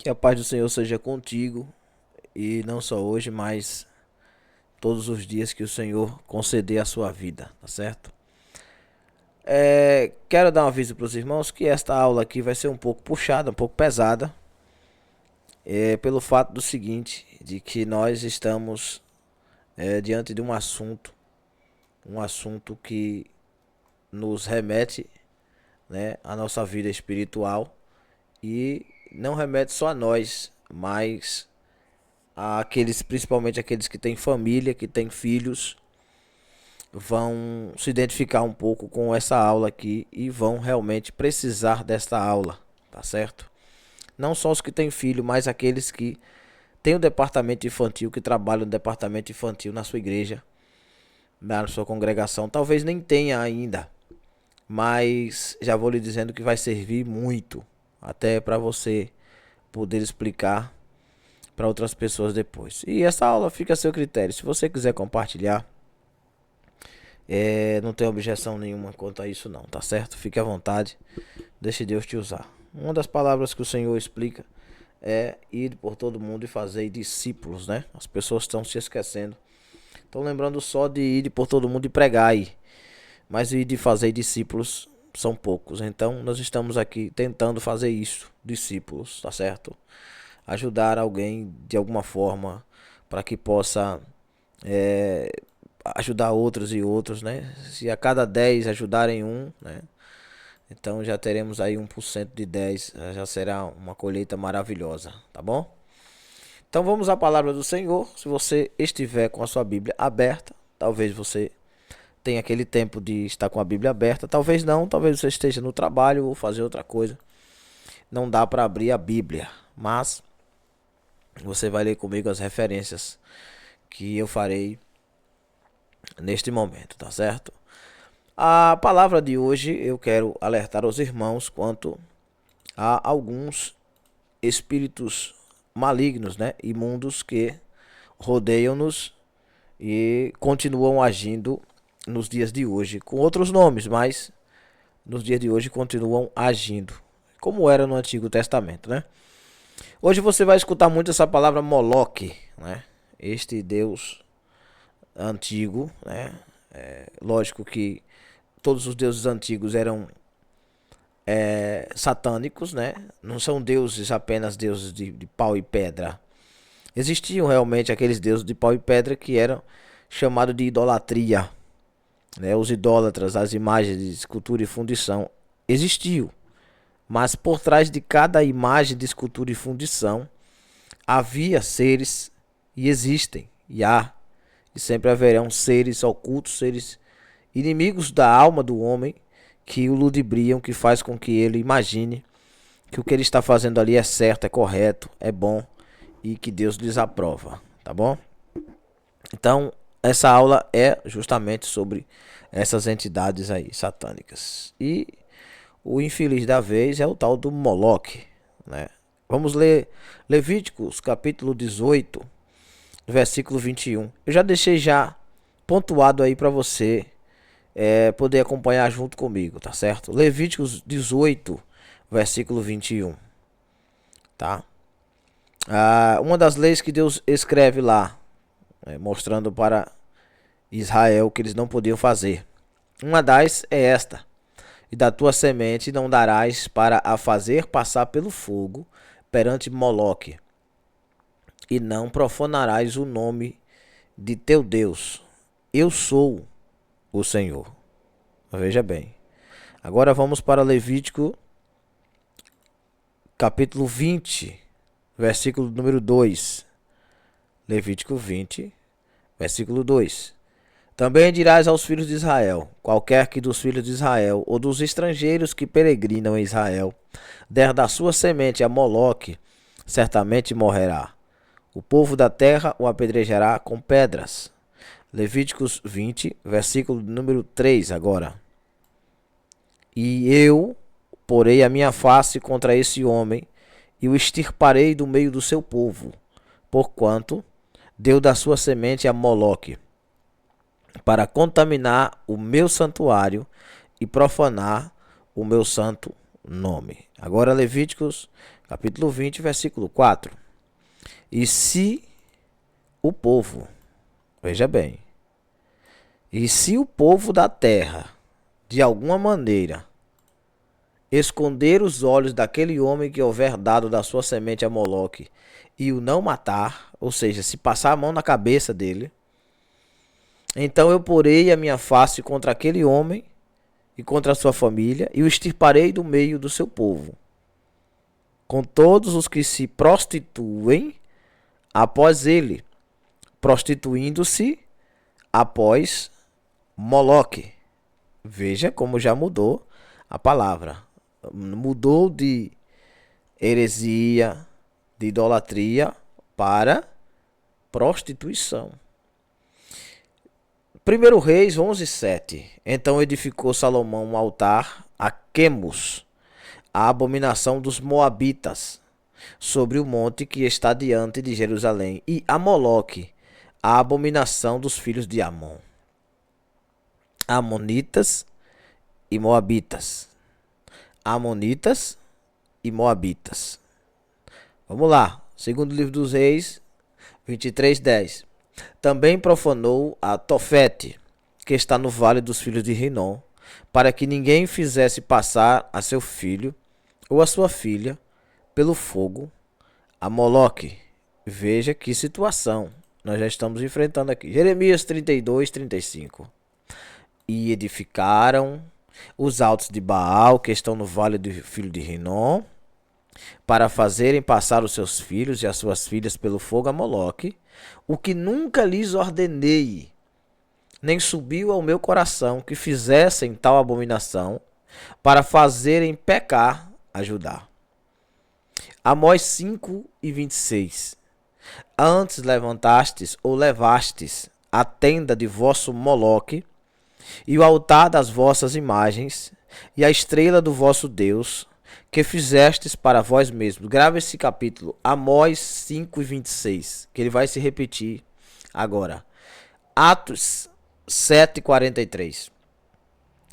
Que a paz do Senhor seja contigo e não só hoje, mas todos os dias que o Senhor conceder a sua vida, tá certo? Quero dar um aviso para os irmãos que esta aula aqui vai ser um pouco puxada, um pouco pesada, pelo fato do seguinte, de que nós estamos diante de um assunto que nos remete, né, à nossa vida espiritual e não remete só a nós, mas aqueles, principalmente aqueles que têm família, que têm filhos, vão se identificar um pouco com essa aula aqui e vão realmente precisar desta aula, tá certo? Não só os que têm filho, mas aqueles que têm o departamento infantil, que trabalham no departamento infantil na sua igreja, na sua congregação. Talvez nem tenha ainda, mas já vou lhe dizendo que vai servir muito, até para você poder explicar para outras pessoas depois. E essa aula fica a seu critério. Se você quiser compartilhar, não tem objeção nenhuma quanto a isso não, tá certo? Fique à vontade, deixe Deus te usar. Uma das palavras que o Senhor explica é ir por todo mundo e fazer discípulos, né? As pessoas estão se esquecendo. Estão lembrando só de ir por todo mundo e pregar aí. Mas ir de fazer discípulos são poucos. Então nós estamos aqui tentando fazer isso, discípulos, tá certo? Ajudar alguém de alguma forma para que possa ajudar outros e outros, né? Se a cada 10 ajudarem um, né? Então já teremos aí 1% de 10, já será uma colheita maravilhosa, tá bom? Então vamos à palavra do Senhor. Se você estiver com a sua Bíblia aberta, talvez você tenha aquele tempo de estar com a Bíblia aberta, talvez não, talvez você esteja no trabalho ou fazer outra coisa. Não dá para abrir a Bíblia, mas você vai ler comigo as referências que eu farei neste momento, tá certo? A palavra de hoje eu quero alertar os irmãos quanto a alguns espíritos malignos, né, imundos que rodeiam-nos e continuam agindo nos dias de hoje, com outros nomes, mas nos dias de hoje continuam agindo, como era no Antigo Testamento, né? Hoje você vai escutar muito essa palavra Moloque, né? Este Deus antigo, né? Lógico que todos os deuses antigos eram satânicos, né? Não são deuses apenas deuses de pau e pedra. Existiam realmente aqueles deuses de pau e pedra que eram chamados de idolatria, né? Os idólatras, as imagens de escultura e fundição existiam, mas por trás de cada imagem de escultura e fundição havia seres, e existem, e há, e sempre haverão seres ocultos, seres inimigos da alma do homem, que o ludibriam, que faz com que ele imagine que o que ele está fazendo ali é certo, é correto, é bom e que Deus lhes aprova, tá bom? Então, essa aula é justamente sobre essas entidades aí, satânicas. E o infeliz da vez é o tal do Moloque, né? Vamos ler Levíticos, capítulo 18, versículo 21. Eu já deixei já pontuado aí para você poder acompanhar junto comigo, tá certo? Levíticos 18, versículo 21, tá? Uma das leis que Deus escreve lá, mostrando para Israel que eles não podiam fazer. Uma das é esta: e da tua semente não darás para a fazer passar pelo fogo perante Moloque, e não profanarás o nome de teu Deus. Eu sou o Senhor. Veja bem. Agora vamos para Levítico, capítulo 20, versículo número 2. Levítico 20, versículo 2. Também dirás aos filhos de Israel: qualquer que dos filhos de Israel ou dos estrangeiros que peregrinam em Israel der da sua semente a Moloque, certamente morrerá. O povo da terra o apedrejará com pedras. Levíticos 20, versículo número 3 agora. E eu porei a minha face contra esse homem e o extirparei do meio do seu povo, porquanto deu da sua semente a Moloque, para contaminar o meu santuário e profanar o meu santo nome. Agora Levíticos Capítulo 20, versículo 4. E se o povo, veja bem, e se o povo da terra, de alguma maneira, esconder os olhos daquele homem que houver dado da sua semente a Moloque e o não matar, ou seja, se passar a mão na cabeça dele, então eu porei a minha face contra aquele homem e contra a sua família e o extirparei do meio do seu povo, com todos os que se prostituem após ele, prostituindo-se após Moloque. Veja como já mudou a palavra. Mudou de heresia, de idolatria para prostituição. 1 Reis 11:7. Então edificou Salomão um altar a Quemos, a abominação dos moabitas, sobre o monte que está diante de Jerusalém, e a Moloque, a abominação dos filhos de Amon, amonitas e moabitas. Amonitas e moabitas. Vamos lá. Segundo livro dos Reis, 23:10. Também profanou a Tofete, que está no vale dos filhos de Rinom, para que ninguém fizesse passar a seu filho ou a sua filha pelo fogo a Moloque. Veja que situação nós já estamos enfrentando aqui. Jeremias 32:35. E edificaram os altos de Baal, que estão no vale do filho de Rinom, para fazerem passar os seus filhos e as suas filhas pelo fogo a Moloque, o que nunca lhes ordenei, nem subiu ao meu coração que fizessem tal abominação, para fazerem pecar a Judá. Amós 5:26. Antes levantastes ou levastes a tenda de vosso Moloque, e o altar das vossas imagens, e a estrela do vosso Deus, que fizestes para vós mesmos. Grava esse capítulo, Amós 5:26, que ele vai se repetir agora. Atos 7:43.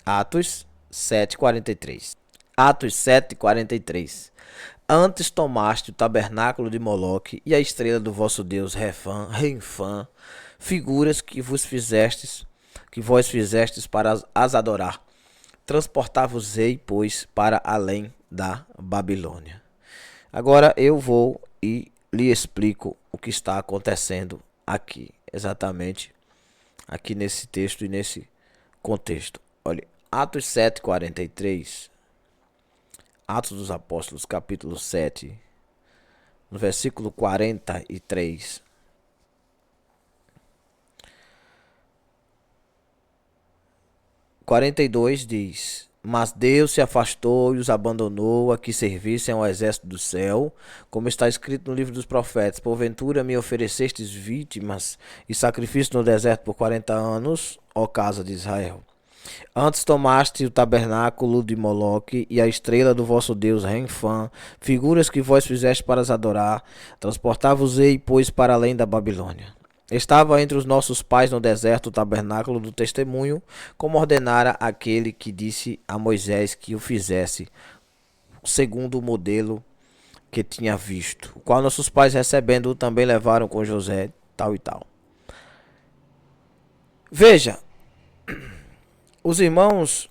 Atos 7:43. Atos 7:43. Antes tomaste o tabernáculo de Moloque e a estrela do vosso Deus Renfã, figuras que vos fizestes, que vós fizestes para as adorar. Transportar-vos-ei, pois, para além da Babilônia. Agora eu vou e lhe explico o que está acontecendo aqui, exatamente aqui nesse texto e nesse contexto. Olha, Atos 7:43, Atos dos Apóstolos, capítulo 7, no versículo 43. 42 diz: Mas Deus se afastou e os abandonou a que servissem ao exército do céu, como está escrito no livro dos profetas: Porventura me oferecestes vítimas e sacrifício no deserto por 40 anos, ó casa de Israel. Antes tomaste o tabernáculo de Moloque e a estrela do vosso Deus Renfã, figuras que vós fizeste para as adorar. Transportar-vos-ei, pois, para além da Babilônia. Estava entre os nossos pais no deserto o tabernáculo do testemunho, como ordenara aquele que disse a Moisés que o fizesse, segundo o modelo que tinha visto, o qual nossos pais, recebendo-o, também levaram com José, tal e tal. Veja, os irmãos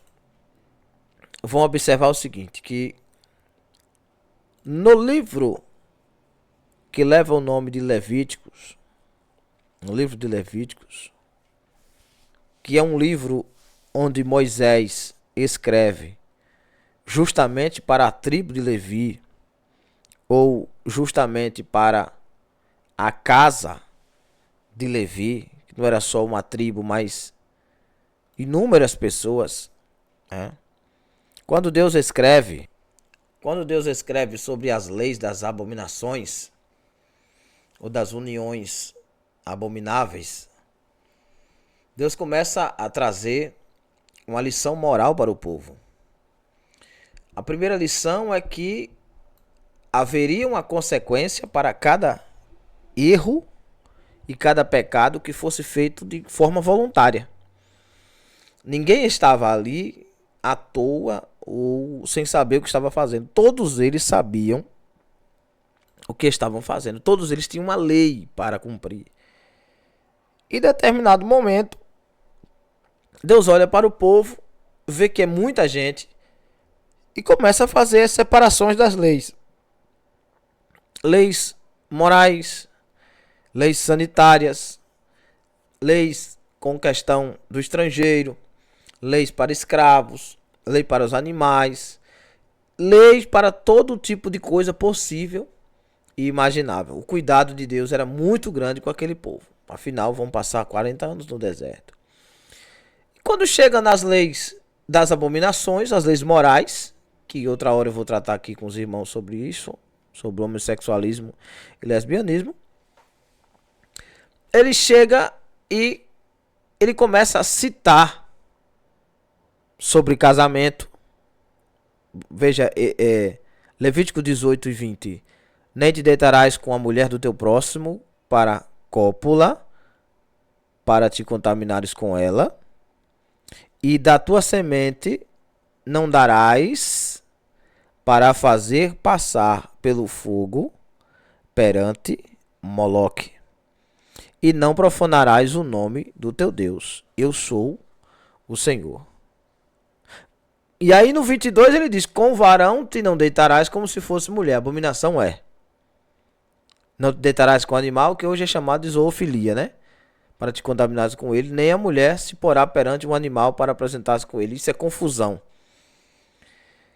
vão observar o seguinte, que no livro que leva o nome de Levíticos, no livro de Levíticos, que é um livro onde Moisés escreve justamente para a tribo de Levi, ou justamente para a casa de Levi, que não era só uma tribo, mas inúmeras pessoas, né? Quando Deus escreve sobre as leis das abominações, ou das uniões abomináveis, Deus começa a trazer uma lição moral para o povo. A primeira lição é que haveria uma consequência para cada erro e cada pecado que fosse feito de forma voluntária. Ninguém estava ali à toa ou sem saber o que estava fazendo. Todos eles sabiam o que estavam fazendo. Todos eles tinham uma lei para cumprir. E em determinado momento, Deus olha para o povo, vê que é muita gente e começa a fazer as separações das leis. Leis morais, leis sanitárias, leis com questão do estrangeiro, leis para escravos, lei para os animais, leis para todo tipo de coisa possível e imaginável. O cuidado de Deus era muito grande com aquele povo. Afinal, vão passar 40 anos no deserto. E quando chega nas leis das abominações, as leis morais, que outra hora eu vou tratar aqui com os irmãos sobre isso, sobre o homossexualismo e lesbianismo, ele chega e ele começa a citar sobre casamento. Veja, Levítico 18 e 20. Nem te deitarás com a mulher do teu próximo para cópula, para te contaminares com ela, e da tua semente não darás para fazer passar pelo fogo perante Moloque, e não profanarás o nome do teu Deus. Eu sou o Senhor. E aí no 22 ele diz: com varão te não deitarás como se fosse mulher. Abominação é. Não te deitarás com animal, que hoje é chamado de zoofilia, né? Para te contaminares com ele, nem a mulher se porá perante um animal para apresentar-se com ele. Isso é confusão.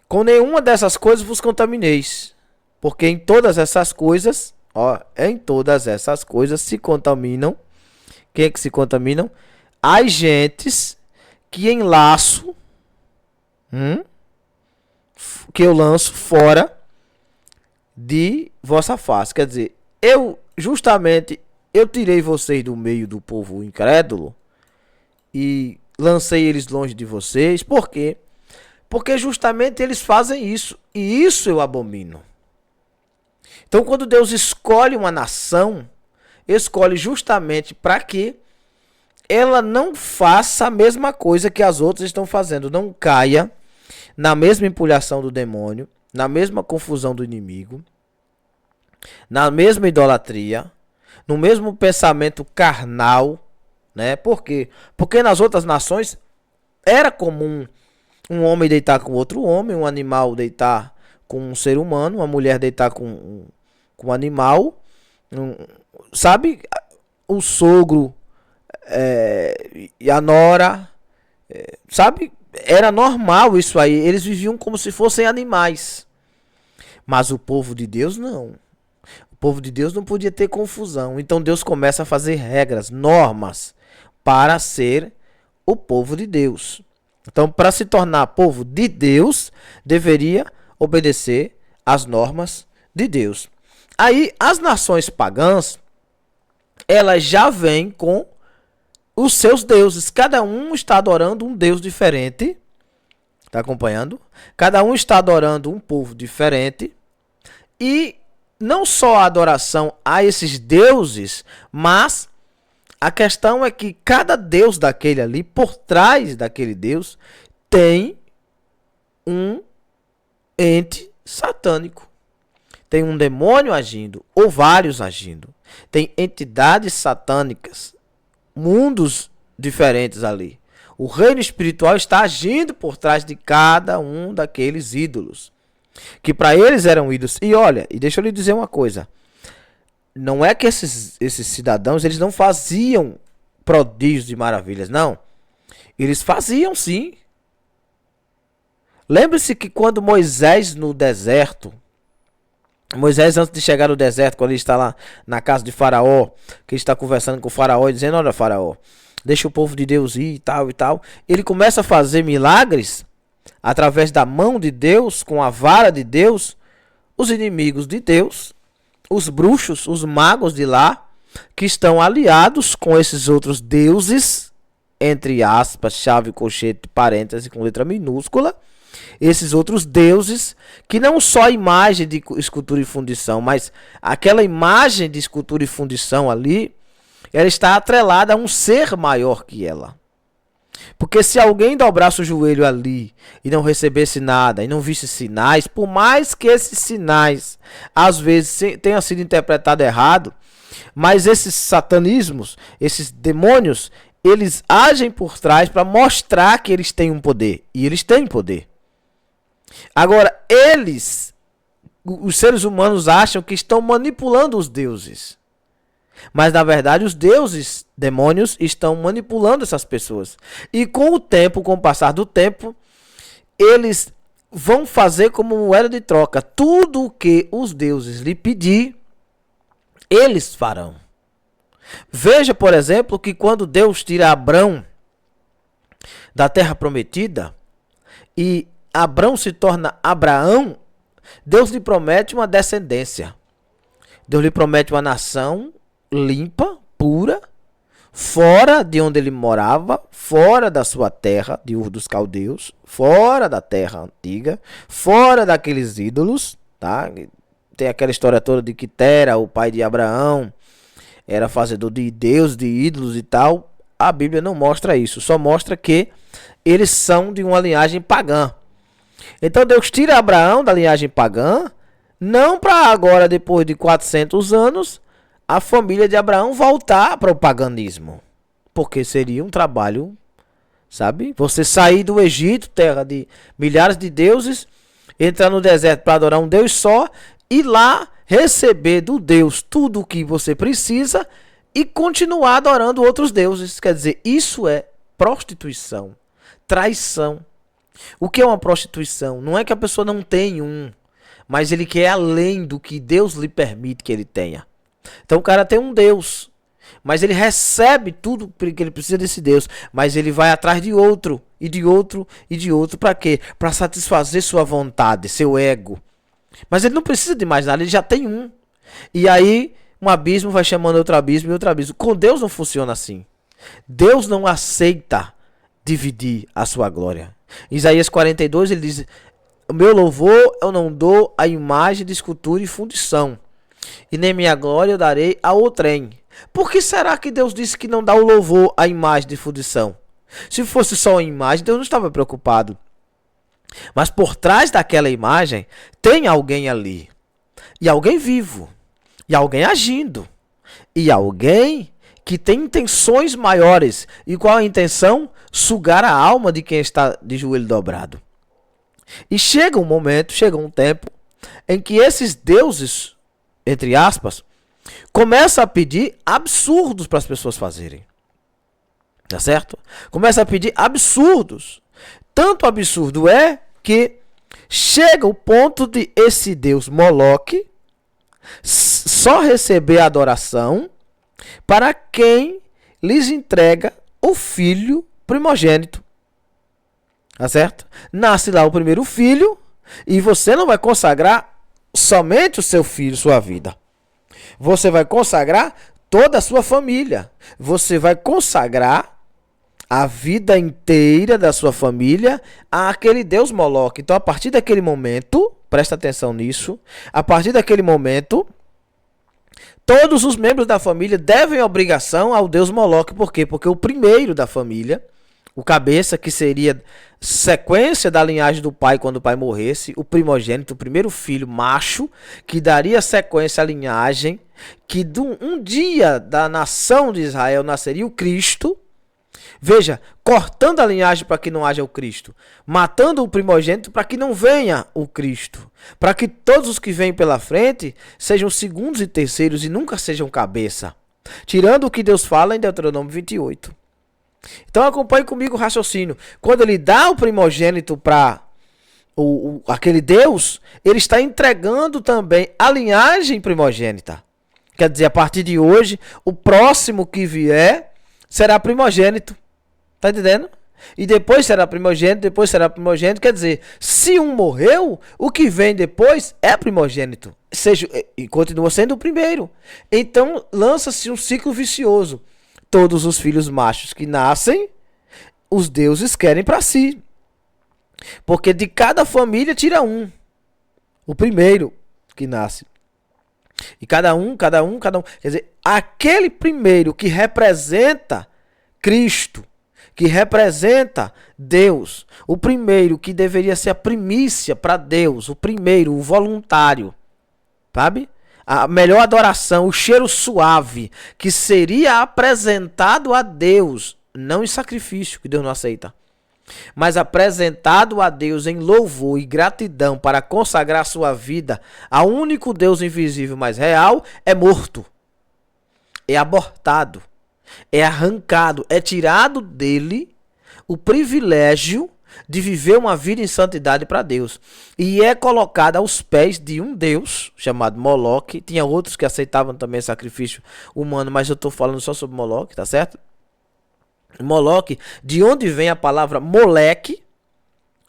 Com nenhuma dessas coisas vos contamineis, porque em todas essas coisas, em todas essas coisas se contaminam. Quem é que se contaminam? As gentes que em laço, que eu lanço fora de vossa face. Quer dizer, eu tirei vocês do meio do povo incrédulo e lancei eles longe de vocês. Por quê? Porque justamente eles fazem isso, e isso eu abomino. Então, quando Deus escolhe uma nação, escolhe justamente para que ela não faça a mesma coisa que as outras estão fazendo, não caia na mesma empulhação do demônio, na mesma confusão do inimigo, na mesma idolatria, no mesmo pensamento carnal, né? Por quê? Porque nas outras nações era comum um homem deitar com outro homem, um animal deitar com um ser humano, uma mulher deitar com um animal, sabe? O sogro e a nora, sabe? Era normal isso aí. Eles viviam como se fossem animais. Mas o povo de Deus não. O povo de Deus não podia ter confusão. Então Deus começa a fazer regras, normas, para ser o povo de Deus. Então, para se tornar povo de Deus, deveria obedecer às normas de Deus. Aí, as nações pagãs, elas já vêm com os seus deuses. Cada um está adorando um deus diferente. Está acompanhando? Cada um está adorando um povo diferente. E não só a adoração a esses deuses, mas a questão é que cada deus daquele ali, por trás daquele deus, tem um ente satânico. Tem um demônio agindo, ou vários agindo. Tem entidades satânicas, mundos diferentes ali. O reino espiritual está agindo por trás de cada um daqueles ídolos, que para eles eram ídolos. E olha, e deixa eu lhe dizer uma coisa. Não é que esses cidadãos, eles não faziam prodígios e maravilhas, não. Eles faziam sim. Lembre-se que quando Moisés no deserto, Moisés antes de chegar no deserto, quando ele está lá na casa de Faraó, que ele está conversando com o Faraó e dizendo: olha, Faraó, deixa o povo de Deus ir e tal e tal. Ele começa a fazer milagres através da mão de Deus, com a vara de Deus. Os inimigos de Deus, os bruxos, os magos de lá, que estão aliados com esses outros deuses, entre aspas, chave, colchete, parêntese, com letra minúscula, esses outros deuses, que não só a imagem de escultura e fundição, mas aquela imagem de escultura e fundição ali, ela está atrelada a um ser maior que ela. Porque se alguém dobrasse o joelho ali e não recebesse nada, e não visse sinais, por mais que esses sinais às vezes tenham sido interpretados errado, mas esses satanismos, esses demônios, eles agem por trás para mostrar que eles têm um poder. E eles têm poder. Agora, os seres humanos acham que estão manipulando os deuses. Mas na verdade os deuses, demônios, estão manipulando essas pessoas. E com o tempo, com o passar do tempo, eles vão fazer como moeda de troca. Tudo o que os deuses lhe pedir, eles farão. Veja, por exemplo, que quando Deus tira Abrão da terra prometida e Abrão se torna Abraão, Deus lhe promete uma descendência. Deus lhe promete uma nação limpa, pura, fora de onde ele morava, fora da sua terra, de Ur dos Caldeus, fora da terra antiga, fora daqueles ídolos, tá? Tem aquela história toda de que Tera, o pai de Abraão, era fazedor de deuses, de ídolos e tal. A Bíblia não mostra isso, só mostra que eles são de uma linhagem pagã. Então Deus tira Abraão da linhagem pagã, não para agora, depois de 400 anos, a família de Abraão voltar para o paganismo. Porque seria um trabalho, sabe? Você sair do Egito, terra de milhares de deuses, entrar no deserto para adorar um Deus só, e lá receber do Deus tudo o que você precisa e continuar adorando outros deuses. Quer dizer, isso é prostituição, traição. O que é uma prostituição? Não é que a pessoa não tem mas ele quer além do que Deus lhe permite que ele tenha. Então o cara tem um Deus, mas ele recebe tudo que ele precisa desse Deus, mas ele vai atrás de outro, e de outro, e de outro, para quê? Para satisfazer sua vontade, seu ego. Mas ele não precisa de mais nada, ele já tem um. E aí um abismo vai chamando outro abismo e outro abismo. Com Deus não funciona assim. Deus não aceita dividir a sua glória. Em Isaías 42 ele diz: o meu louvor eu não dou a imagem de escultura e fundição, e nem minha glória eu darei a outrem. Por que será que Deus disse que não dá o louvor à imagem de fundição? Se fosse só a imagem, Deus não estava preocupado. Mas por trás daquela imagem tem alguém ali, e alguém vivo, e alguém agindo, e alguém que tem intenções maiores. E qual a intenção? Sugar a alma de quem está de joelho dobrado. E chega um momento, chega um tempo em que esses deuses, entre aspas, começam a pedir absurdos para as pessoas fazerem. Tá certo? Começa a pedir absurdos. Tanto absurdo é que chega o ponto de esse Deus Moloque só receber adoração para quem lhes entrega o filho primogênito. Tá certo? Nasce lá o primeiro filho e você não vai consagrar somente o seu filho, sua vida. Você vai consagrar toda a sua família. Você vai consagrar a vida inteira da sua família àquele Deus Moloque. Então, a partir daquele momento, presta atenção nisso, a partir daquele momento, todos os membros da família devem obrigação ao Deus Moloque. Por quê? Porque o primeiro da família, o cabeça, que seria sequência da linhagem do pai quando o pai morresse, o primogênito, o primeiro filho macho, que daria sequência à linhagem, que um dia da nação de Israel nasceria o Cristo. Veja, cortando a linhagem para que não haja o Cristo, matando o primogênito para que não venha o Cristo, para que todos os que vêm pela frente sejam segundos e terceiros e nunca sejam cabeça, tirando o que Deus fala em Deuteronômio 28. Então acompanhe comigo o raciocínio. Quando ele dá o primogênito para aquele Deus, ele está entregando também a linhagem primogênita. Quer dizer, a partir de hoje, o próximo que vier será primogênito. Tá entendendo? E depois será primogênito, depois será primogênito. Quer dizer, se um morreu, o que vem depois é primogênito. E continua sendo o primeiro. Então lança-se um ciclo vicioso. Todos os filhos machos que nascem, os deuses querem para si. Porque de cada família tira um. O primeiro que nasce. E cada um. Quer dizer, aquele primeiro que representa Cristo, que representa Deus. O primeiro que deveria ser a primícia para Deus, o primeiro, o voluntário, sabe? A melhor adoração, o cheiro suave, que seria apresentado a Deus, não em sacrifício, que Deus não aceita, mas apresentado a Deus em louvor e gratidão para consagrar sua vida ao único Deus invisível, mas real, é morto, é abortado, é arrancado, é tirado dele o privilégio de viver uma vida em santidade para Deus. E é colocado aos pés de um Deus chamado Moloque. Tinha outros que aceitavam também sacrifício humano, mas eu estou falando só sobre Moloque, tá certo? Moloque, de onde vem a palavra moleque,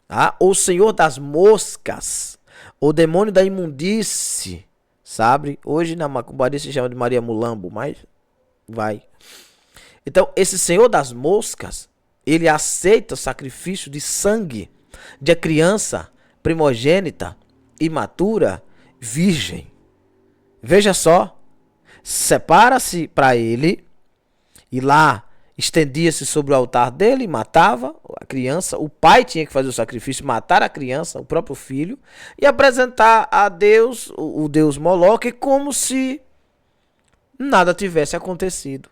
tá? Ou senhor das moscas, ou demônio da imundície, sabe? Hoje na macumbaria se chama de Maria Mulambo, mas vai. Então, esse senhor das moscas, ele aceita o sacrifício de sangue de criança primogênita, imatura, virgem. Veja só, separa-se para ele e lá estendia-se sobre o altar dele, matava a criança. O pai tinha que fazer o sacrifício, matar a criança, o próprio filho, e apresentar a Deus, o Deus Moloque, como se nada tivesse acontecido.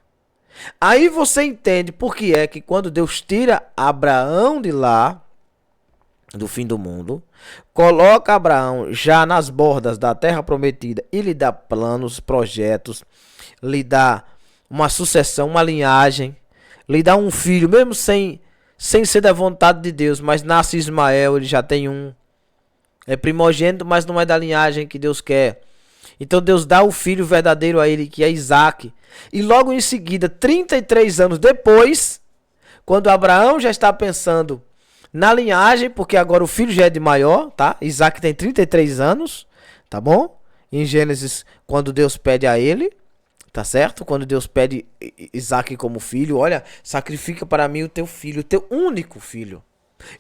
Aí você entende por que é que quando Deus tira Abraão de lá, do fim do mundo, coloca Abraão já nas bordas da terra prometida e lhe dá planos, projetos, lhe dá uma sucessão, uma linhagem, lhe dá um filho, mesmo sem ser da vontade de Deus, mas nasce Ismael, ele já tem um. É primogênito, mas não é da linhagem que Deus quer. Então Deus dá o filho verdadeiro a ele, que é Isaac. E logo em seguida, 33 anos depois, quando Abraão já está pensando na linhagem, porque agora o filho já é de maior, tá? Isaac tem 33 anos, tá bom? Em Gênesis, quando Deus pede a ele, tá certo? Quando Deus pede Isaac como filho, olha, sacrifica para mim o teu filho, o teu único filho.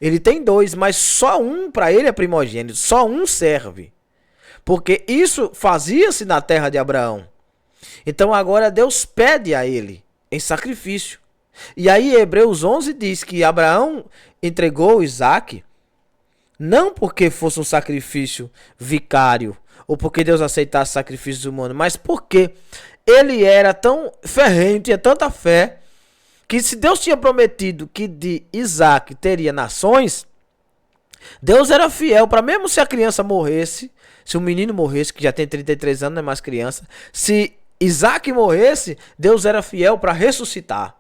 Ele tem dois, mas só um para ele é primogênito, só um serve. Porque isso fazia-se na terra de Abraão. Então agora Deus pede a ele em sacrifício. E aí Hebreus 11 diz que Abraão entregou Isaac não porque fosse um sacrifício vicário ou porque Deus aceitasse sacrifícios humanos, mas porque ele era tão ferrenho, tinha tanta fé, que se Deus tinha prometido que de Isaac teria nações, Deus era fiel para mesmo se a criança morresse, se o menino morresse, que já tem 33 anos, não é mais criança, se Isaac morresse, Deus era fiel para ressuscitar.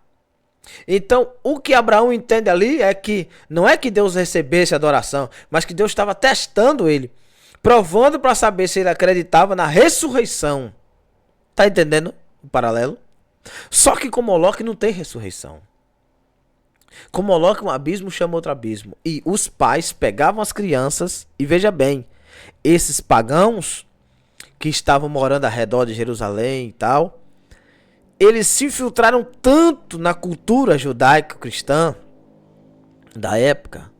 Então, o que Abraão entende ali é que não é que Deus recebesse a adoração, mas que Deus estava testando ele, provando para saber se ele acreditava na ressurreição. Tá entendendo o paralelo? Só que com Moloque não tem ressurreição. Com Moloque um abismo chama outro abismo. E os pais pegavam as crianças, e veja bem, esses pagãos que estavam morando ao redor de Jerusalém e tal, eles se infiltraram tanto na cultura judaico-cristã da época,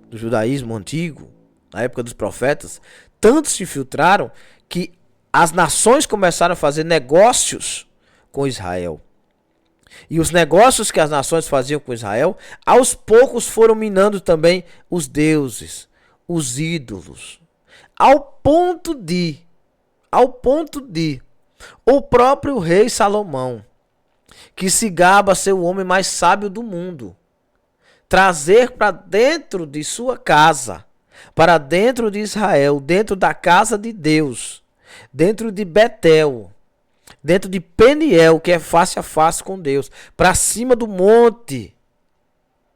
do judaísmo antigo, na época dos profetas, tanto se infiltraram que as nações começaram a fazer negócios com Israel. E os negócios que as nações faziam com Israel, aos poucos foram minando também os deuses, os ídolos, ao ponto de o próprio rei Salomão, que se gaba ser o homem mais sábio do mundo, trazer para dentro de sua casa, para dentro de Israel, dentro da casa de Deus, dentro de Betel, dentro de Peniel, que é face a face com Deus, para cima do monte,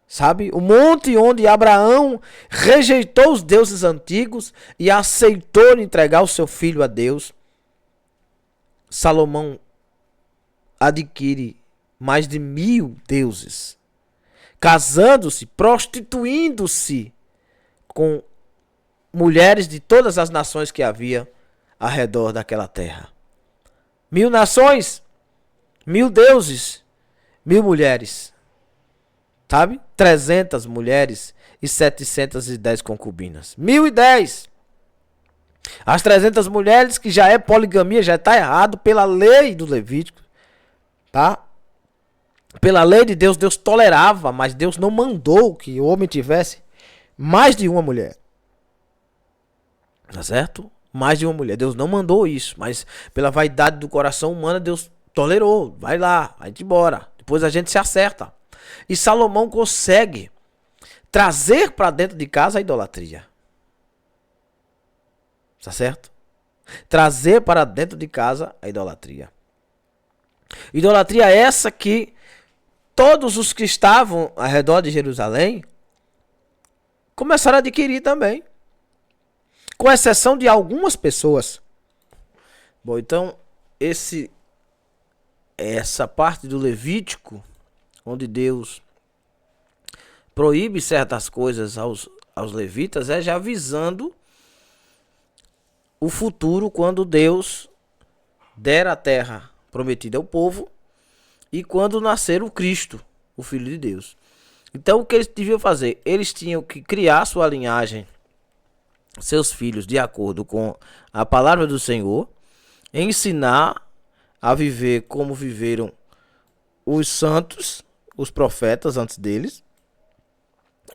sabe? O monte onde Abraão rejeitou os deuses antigos e aceitou entregar o seu filho a Deus. Salomão adquire mais de 1000 deuses, casando-se, prostituindo-se com mulheres de todas as nações que havia ao redor daquela terra. 1000 nações, 1000 deuses, 1000 mulheres, sabe? 300 mulheres e 710 concubinas. 1010. As 300 mulheres, que já é poligamia, já está errado pela lei do Levítico, tá? Pela lei de Deus, Deus tolerava, mas Deus não mandou que o homem tivesse mais de uma mulher. Tá certo? Mais de uma mulher. Deus não mandou isso, mas pela vaidade do coração humano, Deus tolerou. Vai lá, vai-te embora. Depois a gente se acerta. E Salomão consegue trazer para dentro de casa a idolatria. Tá certo? Trazer para dentro de casa a idolatria. Idolatria essa que todos os que estavam ao redor de Jerusalém começaram a adquirir também. Com exceção de algumas pessoas. Bom, então, essa parte do Levítico, onde Deus proíbe certas coisas aos levitas, é já visando o futuro, quando Deus der a terra prometida ao povo e quando nascer o Cristo, o Filho de Deus. Então, o que eles deviam fazer? Eles tinham que criar sua linhagem, seus filhos, de acordo com a palavra do Senhor, ensinar a viver como viveram os santos, os profetas antes deles,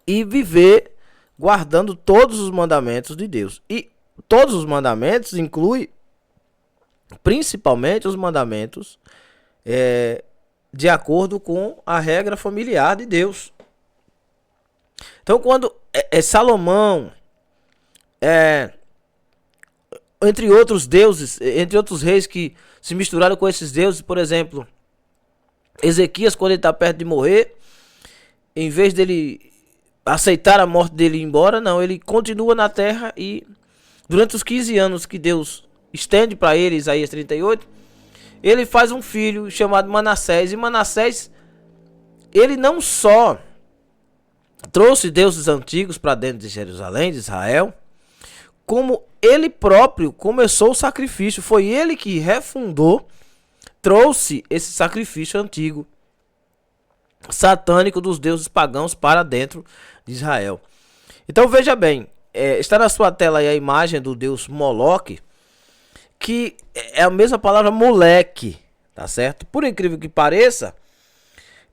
e viver guardando todos os mandamentos de Deus. E todos os mandamentos incluem principalmente os mandamentos de acordo com a regra familiar de Deus. Então, quando Salomão, entre outros deuses, entre outros reis que se misturaram com esses deuses, por exemplo, Ezequias, quando ele está perto de morrer, em vez dele aceitar a morte dele e ir embora, não, ele continua na terra e durante os 15 anos que Deus estende para ele, Isaías 38, ele faz um filho chamado Manassés. E Manassés, ele não só trouxe deuses antigos para dentro de Jerusalém, de Israel, como ele próprio começou o sacrifício. Foi ele que refundou, trouxe esse sacrifício antigo, satânico, dos deuses pagãos para dentro de Israel. Então veja bem, está na sua tela aí a imagem do deus Moloque, que é a mesma palavra moleque, tá certo? Por incrível que pareça,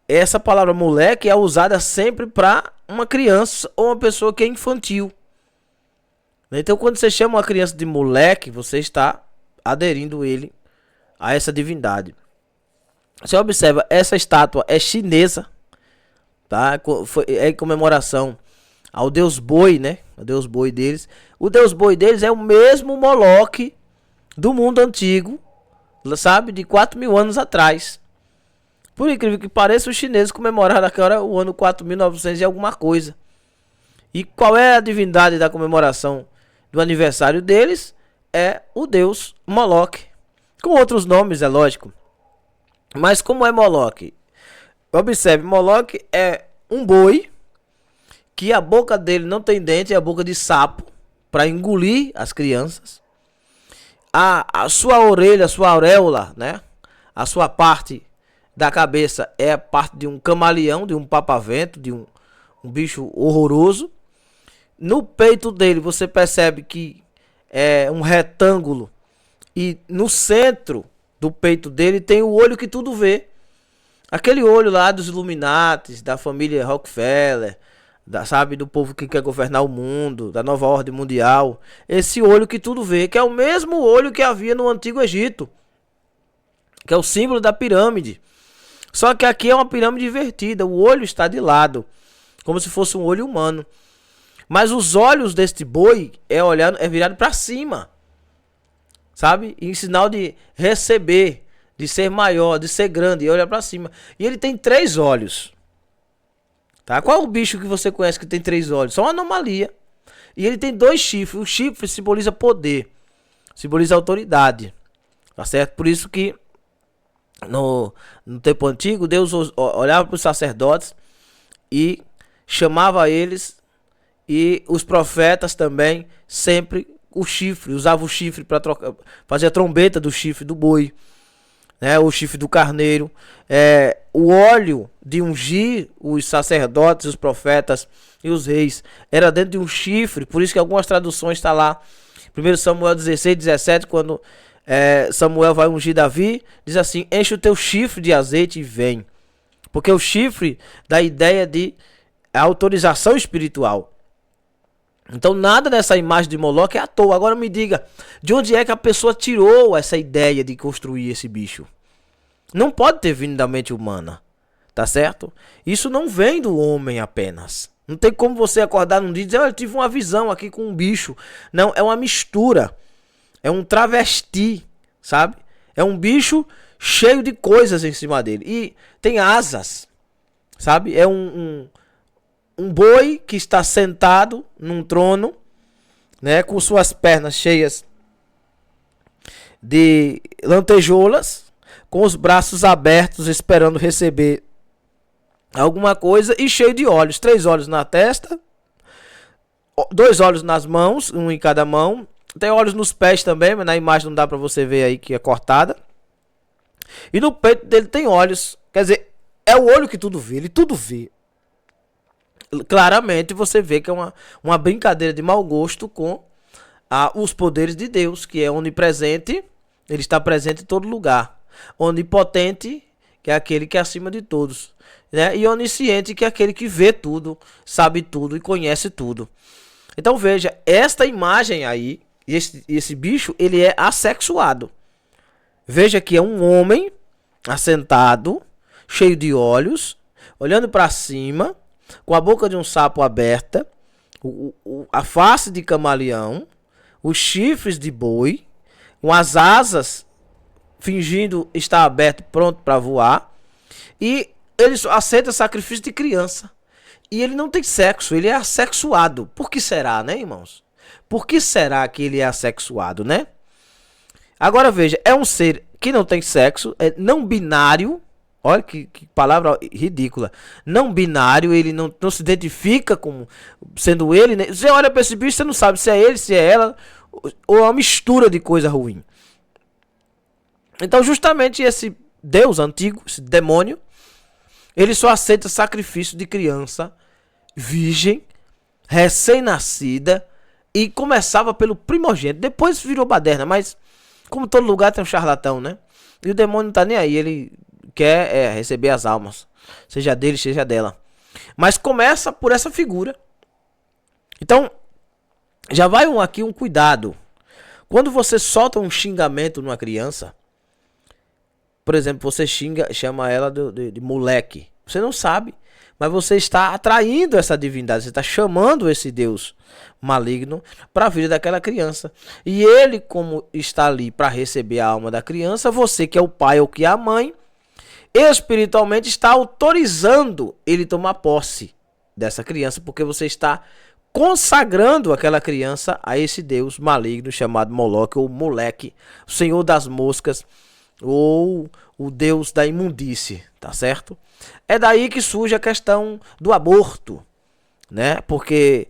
essa palavra moleque é usada sempre para uma criança ou uma pessoa que é infantil. Então, quando você chama uma criança de moleque, você está aderindo ele a essa divindade. Você observa, essa estátua é chinesa, tá? É em comemoração ao deus boi, né? O deus boi deles. O deus boi deles é o mesmo Moloque do mundo antigo, sabe? De 4.000 anos atrás. Por incrível que pareça, os chineses comemoraram agora o ano 4.900 e alguma coisa. E qual é a divindade da comemoração do aniversário deles? É o deus Moloque. Com outros nomes, é lógico. Mas como é Moloque? Observe, Moloque é um boi que a boca dele não tem dente, é a boca de sapo para engolir as crianças. A sua orelha, a sua auréola, né? A sua parte da cabeça é a parte de um camaleão, de um papavento, de um bicho horroroso. No peito dele você percebe que é um retângulo e no centro do peito dele tem o olho que tudo vê. Aquele olho lá dos Illuminatis, da família Rockefeller, sabe, do povo que quer governar o mundo, da nova ordem mundial. Esse olho que tudo vê, que é o mesmo olho que havia no Antigo Egito, que é o símbolo da pirâmide. Só que aqui é uma pirâmide invertida, o olho está de lado, como se fosse um olho humano. Mas os olhos deste boi é virado para cima, sabe? Em sinal de receber, de ser maior, de ser grande, e olhar para cima. E ele tem 3 olhos. Tá? Qual é o bicho que você conhece que tem 3 olhos? Só uma anomalia. E ele tem 2 chifres. O chifre simboliza poder, simboliza autoridade. Tá certo? Por isso que no tempo antigo, Deus olhava para os sacerdotes e chamava eles, e os profetas também, sempre o chifre, usava o chifre para trocar, fazer a trombeta do chifre do boi, né, o chifre do carneiro, o óleo de ungir os sacerdotes, os profetas e os reis, era dentro de um chifre. Por isso que algumas traduções está lá, 1 Samuel 16, 17, quando Samuel vai ungir Davi, diz assim: enche o teu chifre de azeite e vem, Porque o chifre dá a ideia de autorização espiritual. Então nada dessa imagem de Moloque é à toa. Agora me diga, de onde é que a pessoa tirou essa ideia de construir esse bicho? Não pode ter vindo da mente humana, tá certo? Isso não vem do homem apenas. Não tem como você acordar num dia e dizer, eu tive uma visão aqui com um bicho. Não, é uma mistura. É um travesti, sabe? É um bicho cheio de coisas em cima dele. E tem asas, sabe? É um boi que está sentado num trono, né? Com suas pernas cheias de lantejoulas, com os braços abertos, esperando receber alguma coisa, e cheio de olhos. 3 olhos na testa, 2 olhos nas mãos, um em cada mão. Tem olhos nos pés também, mas na imagem não dá pra você ver aí que é cortada. E no peito dele tem olhos. Quer dizer, é o olho que tudo vê, ele tudo vê. Claramente você vê que é uma brincadeira de mau gosto com os poderes de Deus, que é onipresente, ele está presente em todo lugar. Onipotente, que é aquele que é acima de todos, né? E onisciente, que é aquele que vê tudo, sabe tudo e conhece tudo. Então veja, esta imagem aí, esse bicho, ele é assexuado. Veja que é um homem assentado, cheio de olhos, olhando para cima, com a boca de um sapo aberta, a face de camaleão, os chifres de boi, com as asas fingindo estar aberto, pronto para voar. E ele aceita sacrifício de criança. E ele não tem sexo, ele é assexuado. Por que será, né, irmãos? Por que será que ele é assexuado, né? Agora veja, é um ser que não tem sexo, é não binário. Olha que palavra ridícula. Não binário, ele não se identifica como sendo ele, né? Você olha para esse bicho, você não sabe se é ele, se é ela, ou é uma mistura de coisa ruim. Então justamente esse Deus antigo, esse demônio, ele só aceita sacrifício de criança virgem, recém-nascida, e começava pelo primogênito. Depois virou baderna, mas como todo lugar tem um charlatão, né? E o demônio não tá nem aí, ele quer receber as almas, seja dele, seja dela. Mas começa por essa figura. Então, já vai aqui um cuidado. Quando você solta um xingamento numa criança, por exemplo, você chama ela de moleque. Você não sabe, mas você está atraindo essa divindade, você está chamando esse Deus maligno para a vida daquela criança. E ele, como está ali para receber a alma da criança, você que é o pai ou que é a mãe, espiritualmente está autorizando ele tomar posse dessa criança, porque você está consagrando aquela criança a esse Deus maligno chamado Moloque ou Moleque, o Senhor das moscas, ou o Deus da imundície, tá certo? É daí que surge a questão do aborto, né? Porque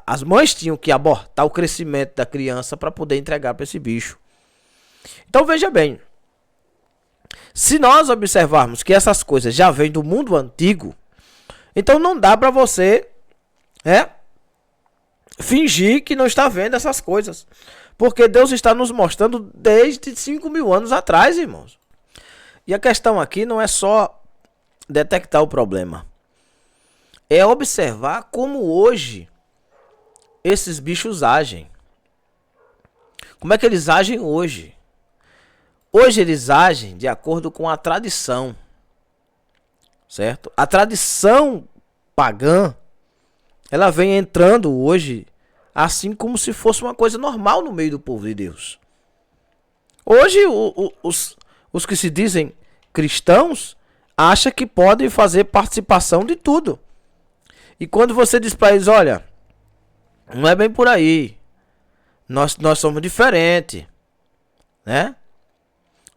as mães tinham que abortar o crescimento da criança para poder entregar para esse bicho. Então veja bem, se nós observarmos que essas coisas já vêm do mundo antigo, então não dá para você fingir que não está vendo essas coisas. Porque Deus está nos mostrando desde 5.000 anos atrás, irmãos. E a questão aqui não é só detectar o problema. É observar como hoje esses bichos agem. Como é que eles agem hoje? Hoje eles agem de acordo com a tradição. Certo? A tradição pagã, ela vem entrando hoje assim como se fosse uma coisa normal no meio do povo de Deus. Hoje os que se dizem cristãos acham que podem fazer participação de tudo. E quando você diz para eles, olha, não é bem por aí. Nós somos diferentes, né?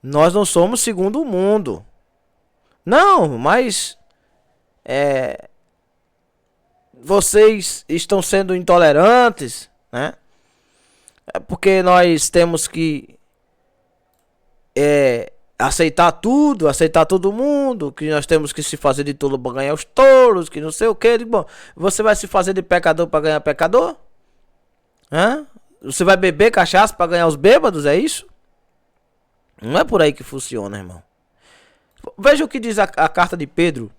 Nós não somos segundo o mundo. Não, mas vocês estão sendo intolerantes, né? É porque nós temos que aceitar tudo, aceitar todo mundo, que nós temos que se fazer de tolo para ganhar os tolos, que não sei o que. Bom, você vai se fazer de pecador para ganhar pecador? Hã? Você vai beber cachaça para ganhar os bêbados, é isso? Não é por aí que funciona, irmão. Veja o que diz a carta de Pedro.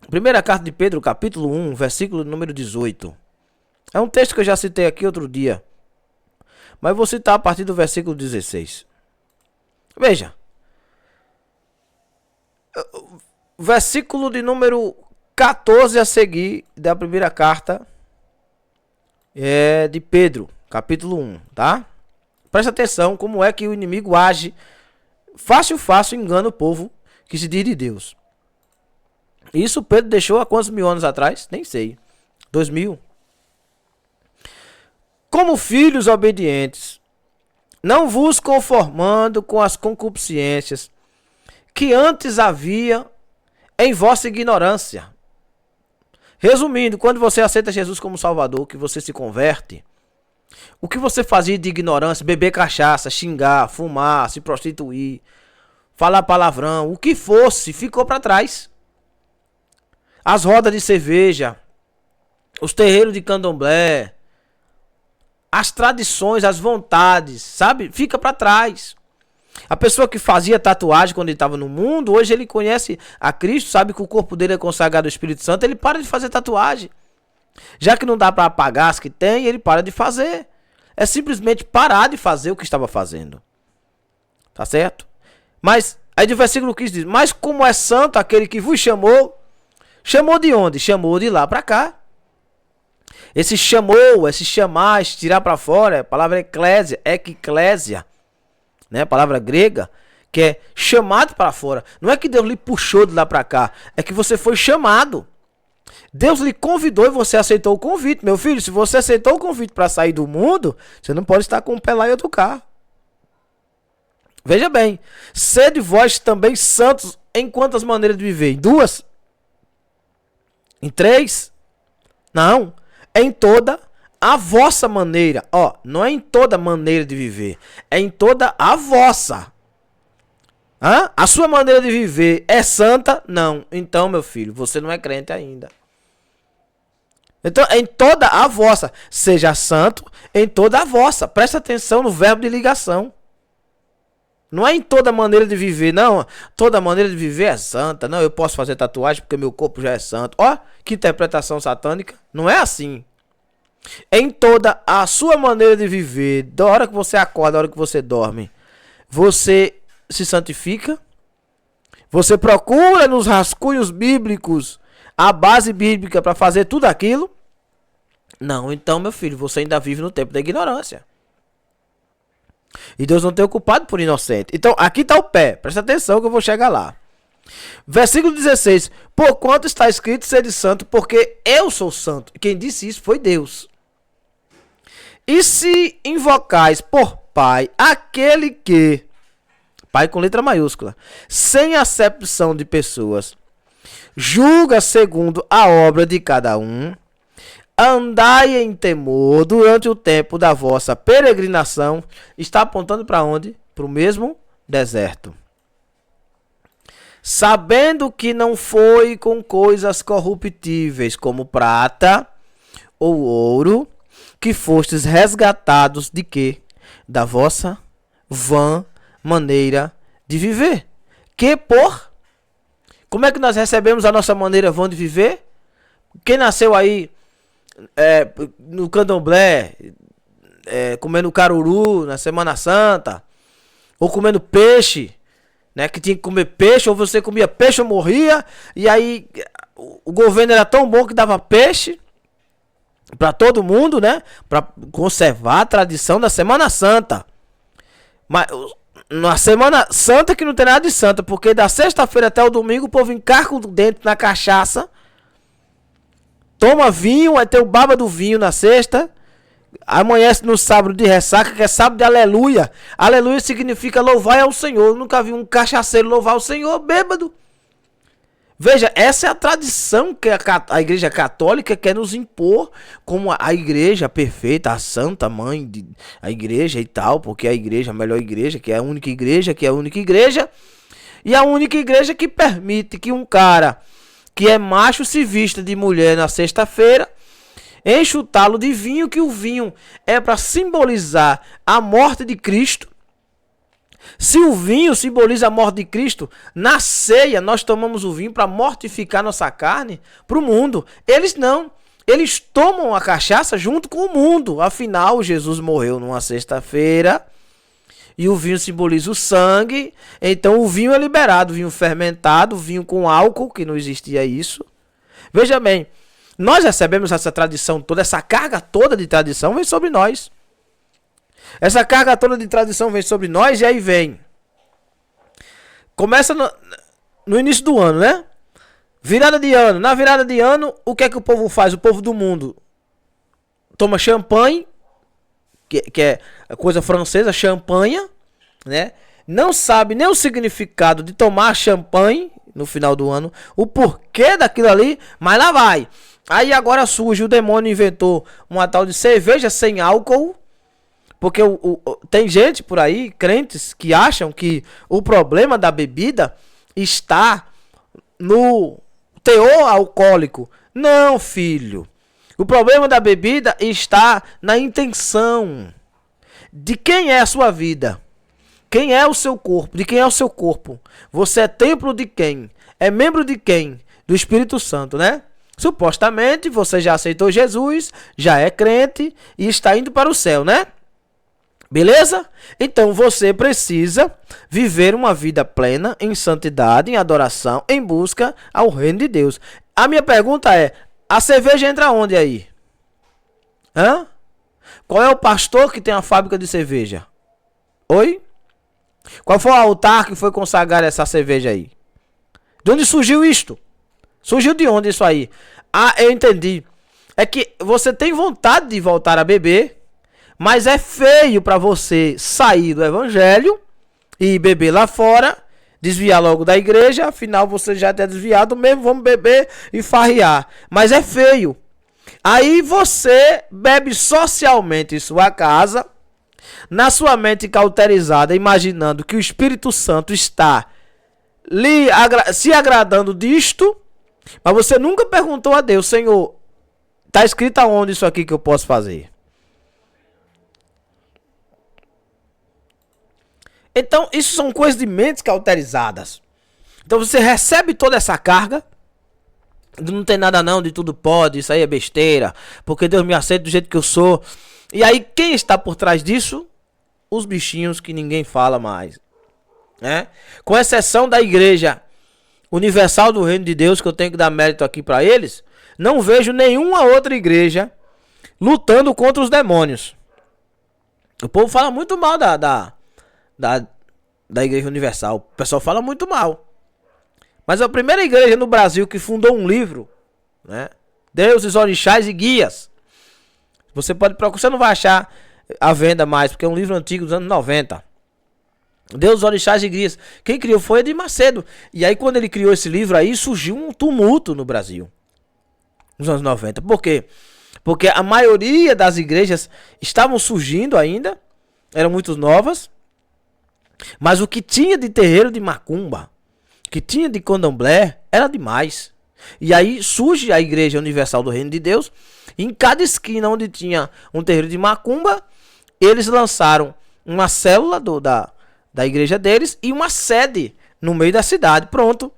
Primeira carta de Pedro, capítulo 1, versículo número 18. É um texto que eu já citei aqui outro dia. Mas vou citar a partir do versículo 16. Veja. Versículo de número 14 a seguir da primeira carta de Pedro, capítulo 1, tá? Presta atenção como é que o inimigo age. Fácil, engana o povo que se diz de Deus. Isso Pedro deixou há quantos mil anos atrás? Nem sei. 2000. Como filhos obedientes, não vos conformando com as concupiscências que antes havia em vossa ignorância. Resumindo, quando você aceita Jesus como Salvador, que você se converte, o que você fazia de ignorância, beber cachaça, xingar, fumar, se prostituir, falar palavrão, o que fosse, ficou para trás. As rodas de cerveja, os terreiros de candomblé, as tradições, as vontades, sabe? Fica para trás. A pessoa que fazia tatuagem quando ele estava no mundo, hoje ele conhece a Cristo, sabe que o corpo dele é consagrado ao Espírito Santo, ele para de fazer tatuagem. Já que não dá para apagar as que tem, ele para de fazer. É simplesmente parar de fazer o que estava fazendo. Tá certo? Mas, aí do versículo 15 diz, mas como é santo aquele que vos chamou, chamou de onde? Chamou de lá para cá. Esse chamou, esse chamar, esse tirar para fora, é a palavra eclésia, eclésia, né? A palavra grega, que é chamado para fora. Não é que Deus lhe puxou de lá para cá, é que você foi chamado. Deus lhe convidou e você aceitou o convite. Meu filho, se você aceitou o convite para sair do mundo, você não pode estar com o pé lá em outro carro. Veja bem, sede vós também santos em quantas maneiras de viver? Em 2? Em 3? Não. Em toda a vossa maneira. Ó, não é em toda maneira de viver. É em toda a vossa. Hã? A sua maneira de viver é santa? Não. Então, meu filho, você não é crente ainda. Então, em toda a vossa. Seja santo em toda a vossa. Presta atenção no verbo de ligação. Não é em toda maneira de viver, não. Toda maneira de viver é santa. Não, eu posso fazer tatuagem porque meu corpo já é santo. Ó, que interpretação satânica. Não é assim. Em toda a sua maneira de viver, da hora que você acorda, da hora que você dorme, você se santifica. Você procura nos rascunhos bíblicos a base bíblica para fazer tudo aquilo. Não, então, meu filho, você ainda vive no tempo da ignorância. E Deus não tem ocupado por inocente. Então, aqui está o pé. Presta atenção que eu vou chegar lá. Versículo 16. Porquanto está escrito, sede santo, porque eu sou santo. Quem disse isso foi Deus. E se invocais por Pai, aquele que... Pai com letra maiúscula. Sem acepção de pessoas. Julga segundo a obra de cada um. Andai em temor durante o tempo da vossa peregrinação. Está apontando para onde? Para o mesmo deserto. Sabendo que não foi com coisas corruptíveis, como prata ou ouro, que fostes resgatados de quê? Da vossa vã maneira de viver. Que por? Como é que nós recebemos a nossa maneira vã de viver? Quem nasceu aí no candomblé, comendo caruru na Semana Santa, ou comendo peixe, né, que tinha que comer peixe, ou você comia peixe ou morria, e aí o governo era tão bom que dava peixe para todo mundo, né, para conservar a tradição da Semana Santa. Mas na Semana Santa que não tem nada de santa, porque da sexta-feira até o domingo o povo encarca o dente na cachaça, toma vinho, vai ter o baba do vinho na sexta, amanhece no sábado de ressaca, que é sábado de aleluia. Aleluia significa louvar ao Senhor. Eu nunca vi um cachaceiro louvar o Senhor bêbado. Veja, essa é a tradição que a Igreja Católica quer nos impor como a igreja perfeita, a santa mãe, a igreja e tal, porque a igreja, a melhor igreja, que é a única igreja, e a única igreja que permite que um cara que é macho se vista de mulher na sexta-feira, enche o talo de vinho, que o vinho é para simbolizar a morte de Cristo. Se o vinho simboliza a morte de Cristo, na ceia nós tomamos o vinho para mortificar nossa carne para o mundo. Eles não. Eles tomam a cachaça junto com o mundo. Afinal, Jesus morreu numa sexta-feira e o vinho simboliza o sangue. Então o vinho é liberado, vinho fermentado, vinho com álcool, que não existia isso. Veja bem, nós recebemos essa tradição toda, essa carga toda de tradição vem sobre nós. Essa carga toda de tradição vem sobre nós e aí vem. Começa no início do ano, né? Virada de ano. Na virada de ano, o que é que o povo faz? O povo do mundo toma champanhe, que é a coisa francesa, champanhe, né? Não sabe nem o significado de tomar champanhe no final do ano, o porquê daquilo ali, mas lá vai. Aí agora surge, o demônio inventou uma tal de cerveja sem álcool, porque tem gente por aí, crentes, que acham que o problema da bebida está no teor alcoólico. Não, filho. O problema da bebida está na intenção de quem é a sua vida. Quem é o seu corpo? De quem é o seu corpo? Você é templo de quem? É membro de quem? Do Espírito Santo, né? Supostamente você já aceitou Jesus, já é crente e está indo para o céu, né? Beleza? Então você precisa viver uma vida plena em santidade, em adoração, em busca ao reino de Deus. A minha pergunta é, a cerveja entra onde aí? Hã? Qual é o pastor que tem a fábrica de cerveja? Oi? Qual foi o altar que foi consagrar essa cerveja aí? De onde surgiu isto? Surgiu de onde isso aí? Ah, eu entendi. É que você tem vontade de voltar a beber, mas é feio para você sair do evangelho e beber lá fora, desviar logo da igreja, afinal você já está desviado mesmo, vamos beber e farrear. Mas é feio. Aí você bebe socialmente em sua casa, na sua mente cauterizada, imaginando que o Espírito Santo está se agradando disto, mas você nunca perguntou a Deus, Senhor, está escrito aonde isso aqui que eu posso fazer? Então, isso são coisas de mentes cauterizadas. Então você recebe toda essa carga, não tem nada não, de tudo pode, isso aí é besteira, porque Deus me aceita do jeito que eu sou. E aí, quem está por trás disso? Os bichinhos que ninguém fala mais, né? Com exceção da Igreja Universal do Reino de Deus, que eu tenho que dar mérito aqui para eles, não vejo nenhuma outra igreja lutando contra os demônios. O povo fala muito mal da Igreja Universal. O pessoal fala muito mal. Mas a primeira igreja no Brasil que fundou um livro, né? Deuses, Orixás e Guias. Você pode procurar, você não vai achar à venda mais, porque é um livro antigo dos anos 90. Deus, Orixás e Guias. Quem criou foi Edir Macedo. E aí quando ele criou esse livro aí, surgiu um tumulto no Brasil. Nos anos 90. Por quê? Porque a maioria das igrejas estavam surgindo ainda. Eram muito novas. Mas o que tinha de terreiro de macumba, que tinha de candomblé, era demais. E aí surge a Igreja Universal do Reino de Deus. E em cada esquina onde tinha um terreiro de macumba, eles lançaram uma célula da igreja deles e uma sede no meio da cidade. Pronto.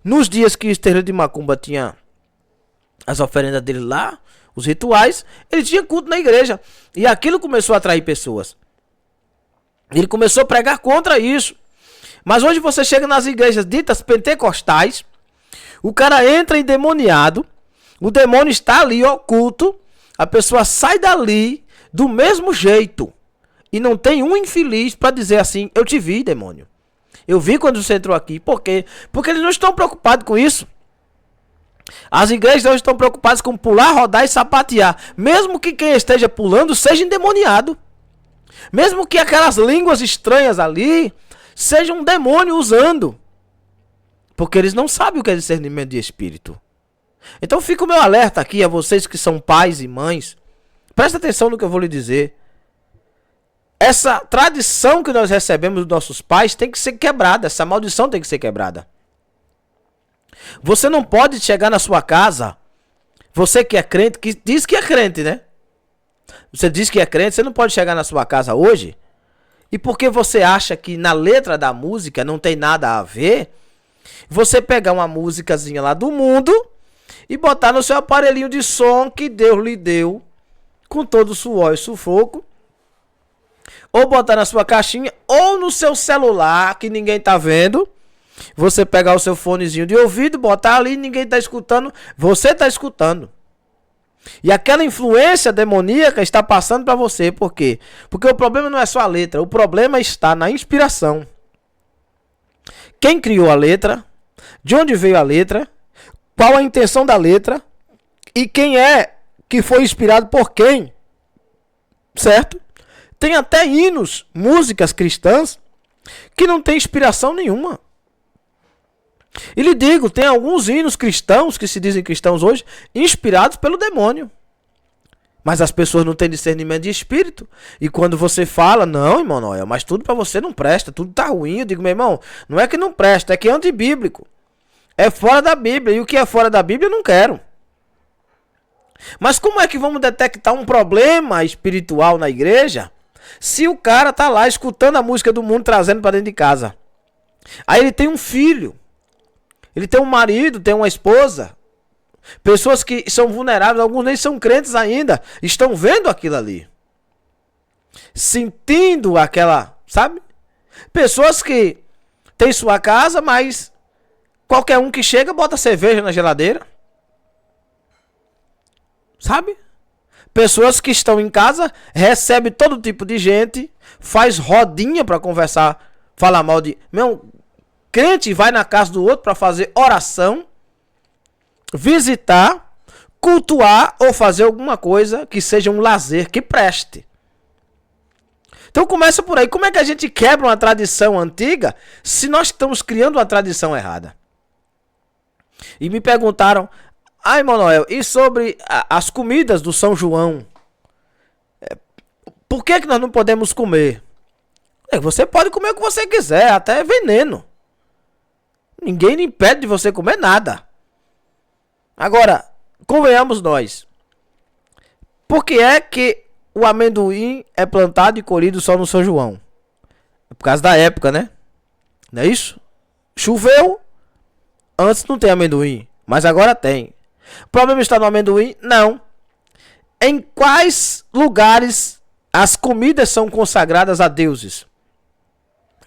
Nos dias que o terreiro de macumba tinha as oferendas dele lá, os rituais, ele tinha culto na igreja. E aquilo começou a atrair pessoas. Ele começou a pregar contra isso. Mas hoje você chega nas igrejas ditas pentecostais, o cara entra endemoniado, o demônio está ali oculto, a pessoa sai dali do mesmo jeito. E não tem um infeliz para dizer assim, eu te vi, demônio. Eu vi quando você entrou aqui. Por quê? Porque eles não estão preocupados com isso. As igrejas hoje estão preocupadas com pular, rodar e sapatear. Mesmo que quem esteja pulando seja endemoniado. Mesmo que aquelas línguas estranhas ali sejam um demônio usando. Porque eles não sabem o que é discernimento de espírito. Então fica o meu alerta aqui a vocês que são pais e mães. Presta atenção no que eu vou lhe dizer. Essa tradição que nós recebemos dos nossos pais tem que ser quebrada. Essa maldição tem que ser quebrada. Você não pode chegar na sua casa, você que é crente, que diz que é crente, né? Você diz que é crente, você não pode chegar na sua casa hoje e porque você acha que na letra da música não tem nada a ver, você pegar uma músicazinha lá do mundo e botar no seu aparelhinho de som que Deus lhe deu, com todo o suor e sufoco, ou botar na sua caixinha, ou no seu celular, que ninguém tá vendo, você pegar o seu fonezinho de ouvido, botar ali, ninguém tá escutando, você tá escutando. E aquela influência demoníaca está passando para você. Por quê? Porque o problema não é só a letra, o problema está na inspiração. Quem criou a letra? De onde veio a letra? Qual a intenção da letra? E quem é que foi inspirado por quem? Certo? Tem até hinos, músicas cristãs, que não tem inspiração nenhuma. E lhe digo, tem alguns hinos cristãos, que se dizem cristãos hoje, inspirados pelo demônio. Mas as pessoas não têm discernimento de espírito. E quando você fala, não, irmão Noel, mas tudo pra você não presta, tudo tá ruim. Eu digo, meu irmão, não é que não presta, é que é antibíblico. É fora da Bíblia, e o que é fora da Bíblia eu não quero. Mas como é que vamos detectar um problema espiritual na igreja se o cara tá lá escutando a música do mundo, trazendo pra dentro de casa? Aí ele tem um filho, ele tem um marido, tem uma esposa, pessoas que são vulneráveis, alguns nem são crentes ainda, estão vendo aquilo ali, sentindo aquela, sabe? Pessoas que têm sua casa, mas qualquer um que chega bota cerveja na geladeira, sabe? Pessoas que estão em casa, recebe todo tipo de gente, faz rodinha para conversar, falar mal de... Meu, crente vai na casa do outro para fazer oração, visitar, cultuar ou fazer alguma coisa que seja um lazer, que preste. Então começa por aí. Como é que a gente quebra uma tradição antiga se nós estamos criando uma tradição errada? E me perguntaram... Ah, irmão Noel, e sobre as comidas do São João? Por que nós não podemos comer? Você pode comer o que você quiser, até veneno. Ninguém lhe impede de você comer nada. Agora, convenhamos nós. Por que é que o amendoim é plantado e colhido só no São João? É por causa da época, né? Não é isso? Choveu, antes não tem amendoim, mas agora tem. O problema está no amendoim? Não. Em quais lugares as comidas são consagradas a deuses?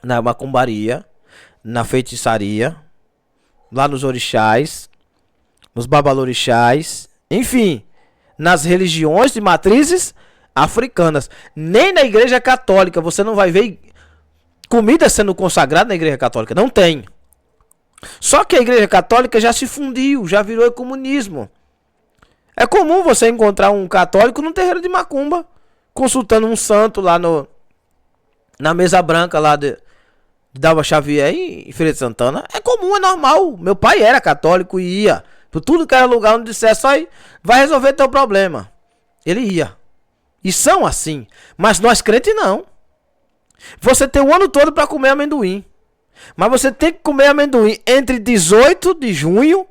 Na macumbaria, na feitiçaria, lá nos orixás, nos babalorixás, enfim, nas religiões de matrizes africanas. Nem na igreja católica você não vai ver comida sendo consagrada na igreja católica. Não tem. Só que a igreja católica já se fundiu, já virou comunismo. É comum você encontrar um católico num terreiro de macumba, consultando um santo lá na mesa branca lá de Dalva Xavier em Feira de Santana. É comum, é normal. Meu pai era católico e ia. Por tudo que era lugar onde dissesse, só aí vai resolver teu problema. Ele ia. E são assim. Mas nós crentes não. Você tem o ano todo para comer amendoim. Mas você tem que comer amendoim entre 18 de junho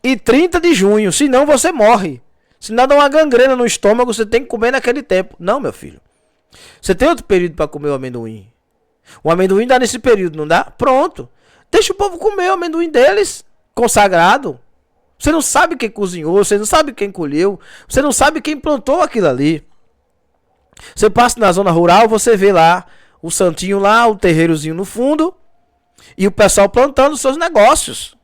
e 30 de junho. Senão você morre. Senão dá uma gangrena no estômago, você tem que comer naquele tempo. Não, meu filho. Você tem outro período para comer o amendoim. O amendoim dá nesse período, não dá? Pronto. Deixa o povo comer o amendoim deles, consagrado. Você não sabe quem cozinhou, você não sabe quem colheu, você não sabe quem plantou aquilo ali. Você passa na zona rural, você vê lá o santinho lá, o terreirozinho no fundo, e o pessoal plantando os seus negócios.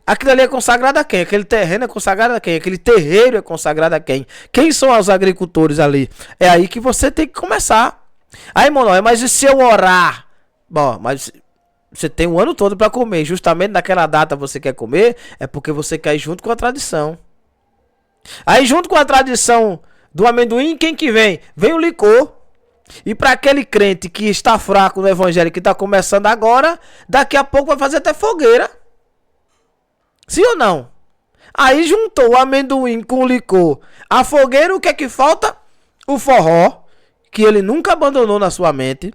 Aquilo ali é consagrado a quem? Aquele terreno é consagrado a quem? Aquele terreiro é consagrado a quem? Quem são os agricultores ali? É aí que você tem que começar. Aí, Monói, mas e se eu orar? Bom, mas você tem um ano todo para comer. Justamente naquela data você quer comer, é porque você quer ir junto com a tradição. Aí, junto com a tradição do amendoim, quem que vem? Vem o licor. E para aquele crente que está fraco no evangelho, que está começando agora, daqui a pouco vai fazer até fogueira. Sim ou não? Aí juntou o amendoim com o licor. A fogueira, o que é que falta? O forró, que ele nunca abandonou na sua mente.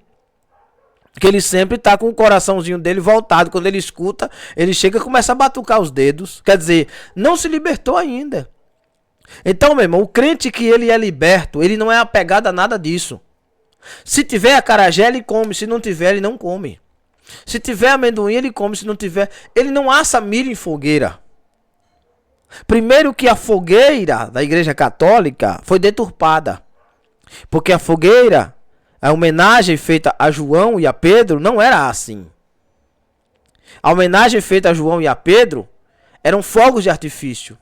Que ele sempre tá com o coraçãozinho dele voltado. Quando ele escuta, ele chega e começa a batucar os dedos. Quer dizer, não se libertou ainda. Então, meu irmão, o crente que ele é liberto, ele não é apegado a nada disso. Se tiver acarajé, ele come. Se não tiver, ele não come. Se tiver amendoim, ele come. Se não tiver, ele não assa milho em fogueira. Primeiro que a fogueira da Igreja Católica foi deturpada. Porque a fogueira, a homenagem feita a João e a Pedro, não era assim. A homenagem feita a João e a Pedro eram fogos de artifício.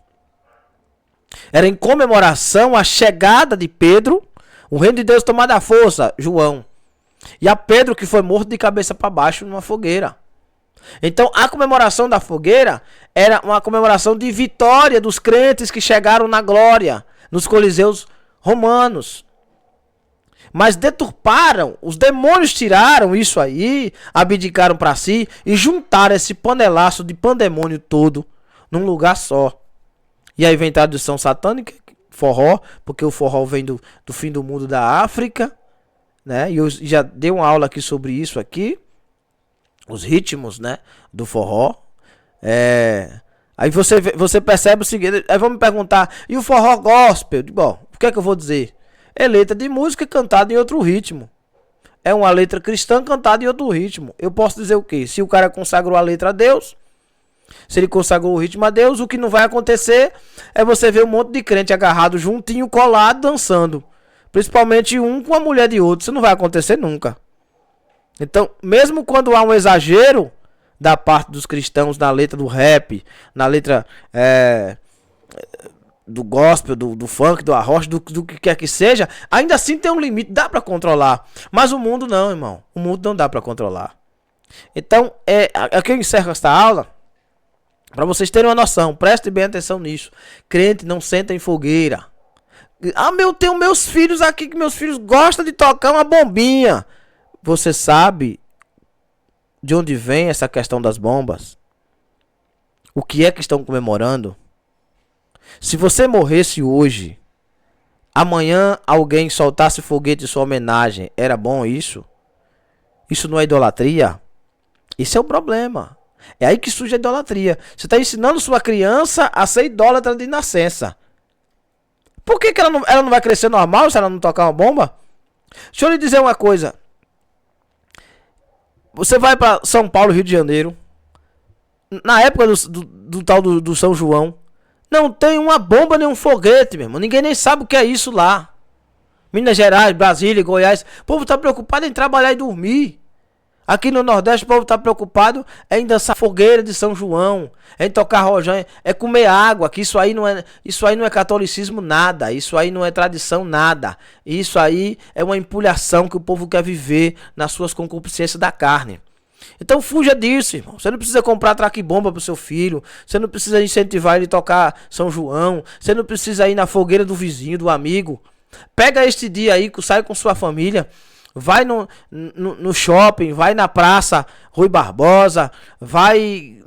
Era em comemoração à chegada de Pedro, o reino de Deus tomado à força, João. E a Pedro que foi morto de cabeça para baixo numa fogueira. Então a comemoração da fogueira era uma comemoração de vitória dos crentes que chegaram na glória, nos coliseus romanos. Mas deturparam, os demônios tiraram isso aí, abdicaram para si e juntaram esse panelaço de pandemônio todo num lugar só. E aí vem tradição satânica, forró, porque o forró vem do fim do mundo da África, né? E eu já dei uma aula aqui sobre isso aqui, os ritmos, né, do forró. Aí você percebe o seguinte, aí vão me perguntar, e o forró gospel? Bom, o que é que eu vou dizer? É letra de música cantada em outro ritmo. É uma letra cristã cantada em outro ritmo. Eu posso dizer o quê? Se o cara consagrou a letra a Deus, se ele consagrou o ritmo a Deus, o que não vai acontecer é você ver um monte de crente agarrado juntinho, colado, dançando. Principalmente um com a mulher de outro. Isso não vai acontecer nunca. Então, mesmo quando há um exagero da parte dos cristãos na letra do rap, na letra do gospel, do funk, do arroz, do que quer que seja, ainda assim tem um limite, dá para controlar. Mas o mundo não, irmão. O mundo não dá para controlar. Então, aqui eu encerro esta aula para vocês terem uma noção. Prestem bem atenção nisso. Crente não senta em fogueira. Eu tenho meus filhos aqui, que meus filhos gostam de tocar uma bombinha. Você sabe de onde vem essa questão das bombas? O que é que estão comemorando? Se você morresse hoje, amanhã alguém soltasse foguete em sua homenagem, era bom isso? Isso não é idolatria? Isso é o problema. É aí que surge a idolatria. Você está ensinando sua criança a ser idólatra de nascença. Por que ela não vai crescer normal se ela não tocar uma bomba? Deixa eu lhe dizer uma coisa. Você vai para São Paulo, Rio de Janeiro, na época do tal do São João, não tem uma bomba nem um foguete, meu irmão. Ninguém nem sabe o que é isso lá. Minas Gerais, Brasília, Goiás. O povo está preocupado em trabalhar e dormir. Aqui no Nordeste o povo está preocupado em dançar fogueira de São João, em tocar rojão, é comer água, que isso aí não é catolicismo nada, isso aí não é tradição nada. Isso aí é uma empulhação que o povo quer viver nas suas concupiscências da carne. Então fuja disso, irmão. Você não precisa comprar traque-bomba pro seu filho, você não precisa incentivar ele a tocar São João, você não precisa ir na fogueira do vizinho, do amigo. Pega este dia aí, sai com sua família. Vai no shopping, vai na praça Rui Barbosa, vai,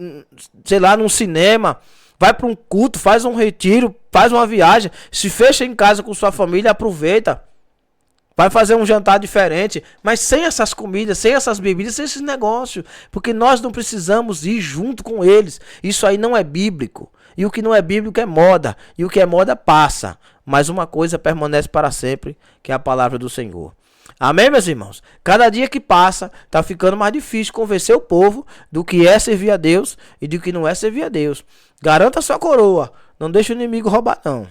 sei lá, num cinema, vai para um culto, faz um retiro, faz uma viagem, se fecha em casa com sua família, aproveita, vai fazer um jantar diferente, mas sem essas comidas, sem essas bebidas, sem esses negócios, porque nós não precisamos ir junto com eles. Isso aí não é bíblico, e o que não é bíblico é moda, e o que é moda passa, mas uma coisa permanece para sempre, que é a palavra do Senhor. Amém, meus irmãos? Cada dia que passa, tá ficando mais difícil convencer o povo do que é servir a Deus e do que não é servir a Deus. Garanta a sua coroa. Não deixe o inimigo roubar, não.